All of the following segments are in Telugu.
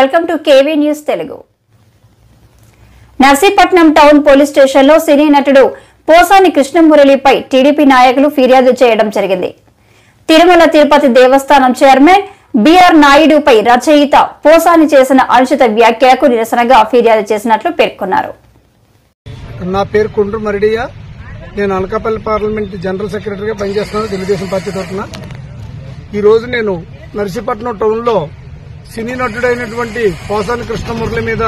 Welcome to KV news Telugu. Narsipatnam town police స్టేషన్లో సినీ నటుడు పోసాని కృష్ణమురళిపై టీడీపీ నాయకులు ఫిర్యాదు చేయడం జరిగింది. తిరుమల తిరుపతి దేవస్థానం చైర్మన్ బిఆర్ నాయుడుపై రచయిత పోసాని చేసిన అనుచిత వ్యాఖ్యలకు నిరసనగా ఫిర్యాదు చేసినట్లు పేర్కొన్నారు. నా పేరు కుండ్రు మరిడియ. నేను అనకాపల్లి పార్లమెంట్ జనరల్ సెక్రటరీగా పనిచేస్తున్నాను తెలుగుదేశం పార్టీ తరఫున. ఈ రోజు నేను నర్సీపట్నం టౌన్ లో సినీ నటుడైనటువంటి పోసాని కృష్ణమురళి మీద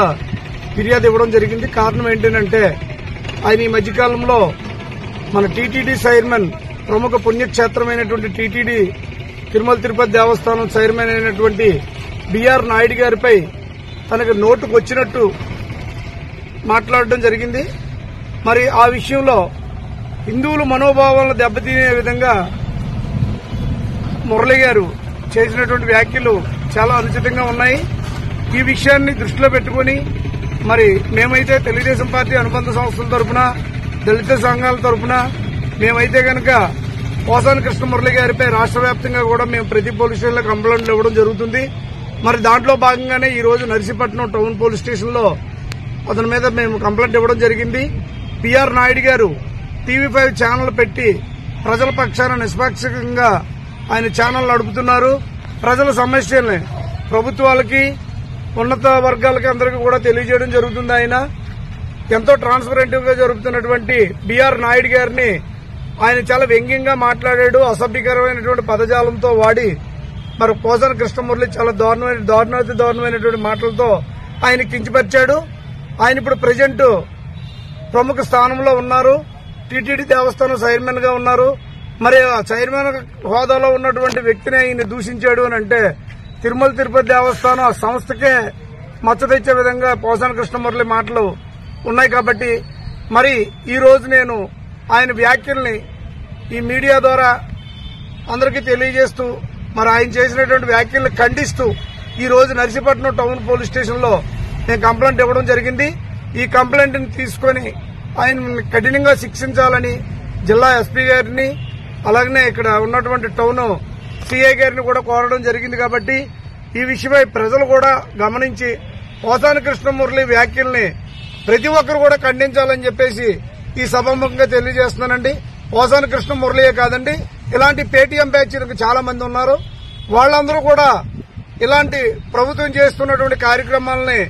ఫిర్యాదు ఇవ్వడం జరిగింది. కారణం ఏంటంటే ఆయన ఈ మధ్యకాలంలో మన టీటీడీ చైర్మన్, ప్రముఖ పుణ్యక్షేత్రమైనటువంటి టీటీడీ తిరుమల తిరుపతి దేవస్థానం చైర్మన్ అయినటువంటి బిఆర్ నాయుడు గారిపై తనకు నోటుకు వచ్చినట్టు మాట్లాడడం జరిగింది. మరి ఆ విషయంలో హిందువుల మనోభావాలను దెబ్బతీనే విధంగా మురళి గారు చేసినటువంటి వ్యాఖ్యలు చాలా అనుచితంగా ఉన్నాయి. ఈ విషయాన్ని దృష్టిలో పెట్టుకుని మరి మేమైతే తెలుగుదేశం పార్టీ అనుబంధ సంస్థల తరఫున, దళిత సంఘాల తరఫున మేమైతే కనుక పోసాని కృష్ణమురళి గారిపై రాష్ట్ర వ్యాప్తంగా కూడా మేము ప్రతి పోలీస్ స్టేషన్లో కంప్లైంట్లు ఇవ్వడం జరుగుతుంది. మరి దాంట్లో భాగంగానే ఈ రోజు నర్సీపట్నం టౌన్ పోలీస్ స్టేషన్లో అతని మీద మేము కంప్లైంట్ ఇవ్వడం జరిగింది. బిఆర్ నాయుడు గారు టీవీ5 ఛానల్ పెట్టి ప్రజల పక్షాన నిష్పాక్షికంగా ఆయన ఛానల్ నడుపుతున్నారు. ప్రజల సమస్యల్ని ప్రభుత్వాలకి, ఉన్నత వర్గాలకి అందరికీ కూడా తెలియజేయడం జరుగుతుంది. ఆయన ఎంతో ట్రాన్స్పరెంటివ్ గా జరుగుతున్నటువంటి బిఆర్ నాయుడు గారిని ఆయన చాలా వ్యంగ్యంగా మాట్లాడాడు. అసభ్యకరమైనటువంటి పదజాలంతో వాడి మరి పోసాని కృష్ణమురళి చాలా దారుణమైనటువంటి మాటలతో ఆయన కించపరిచాడు. ఆయన ఇప్పుడు ప్రజెంట్ ప్రముఖ స్థానంలో ఉన్నారు. టీటీడీ దేవస్థానం చైర్మన్ గా ఉన్నారు. మరి ఆ చైర్మన్ హోదాలో ఉన్నటువంటి వ్యక్తిని ఆయన దూషించాడు అని అంటే తిరుమల తిరుపతి దేవస్థానం ఆ సంస్థకే మచ్చ తెచ్చే విధంగా పోసాని కృష్ణమురళి మాటలు ఉన్నాయి. కాబట్టి మరి ఈ రోజు నేను ఆయన వ్యాఖ్యల్ని ఈ మీడియా ద్వారా అందరికీ తెలియజేస్తూ మరి ఆయన చేసినటువంటి వ్యాఖ్యల్ని ఖండిస్తూ ఈ రోజు నర్సీపట్నం టౌన్ పోలీస్ స్టేషన్ లో నేను కంప్లైంట్ ఇవ్వడం జరిగింది. ఈ కంప్లైంట్ ని తీసుకుని ఆయన కఠినంగా శిక్షించాలని జిల్లా ఎస్పీ గారిని, అలాగనే ఇక్కడ ఉన్నటువంటి టౌన్ సిఐ గారిని కూడా కోరడం జరిగింది. కాబట్టి ఈ విషయమై ప్రజలు కూడా గమనించి పోసాని కృష్ణమురళి వ్యాఖ్యల్ని ప్రతి ఒక్కరు కూడా ఖండించాలని చెప్పేసి ఈ సభాముఖంగా తెలియజేస్తున్నానండి. పోసాని కృష్ణమురళియే కాదండి, ఇలాంటి పేటీఎం బ్యాచీలకు చాలా మంది ఉన్నారు. వాళ్ళందరూ కూడా ఇలాంటి ప్రభుత్వం చేస్తున్నటువంటి కార్యక్రమాలని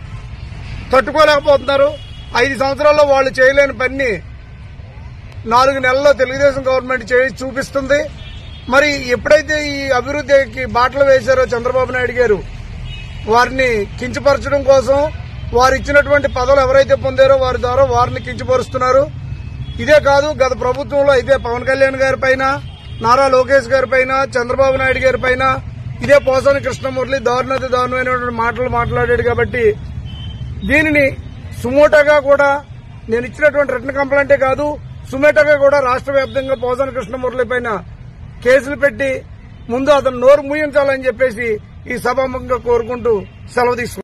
తట్టుకోలేకపోతున్నారు. 5 సంవత్సరాల్లో వాళ్ళు చేయలేని పని 4 నెలల్లో తెలుగుదేశం గవర్నమెంట్ చేసి చూపిస్తుంది. మరి ఎప్పుడైతే ఈ అభివృద్ధికి బాటలు వేశారో చంద్రబాబు నాయుడు గారు, వారిని కించపరచడం కోసం వారు ఇచ్చినటువంటి పదవులు ఎవరైతే పొందారో వారి ద్వారా వారిని కించపరుస్తున్నారు. ఇదే కాదు, గత ప్రభుత్వంలో అయితే పవన్ కళ్యాణ్ గారి పైన, నారా లోకేష్ గారి పైన, చంద్రబాబు నాయుడు గారి పైన ఇదే పోసాని కృష్ణమురళి దారుణమైనటువంటి మాటలు మాట్లాడాడు. కాబట్టి దీనిని సుమోటోగా కూడా నేను ఇచ్చినటువంటి రిటన్ కంప్లైంటే కాదు, సుమేటోగా కూడా రాష్ట్ర వ్యాప్తంగా పోసాని కృష్ణమురళి పైన కేసులు పెట్టి ముందు అతను నోరు మూయించాలని చెప్పేసి ఈ సభాముఖంగా కోరుకుంటూ సెలవు తీసుకున్నాను.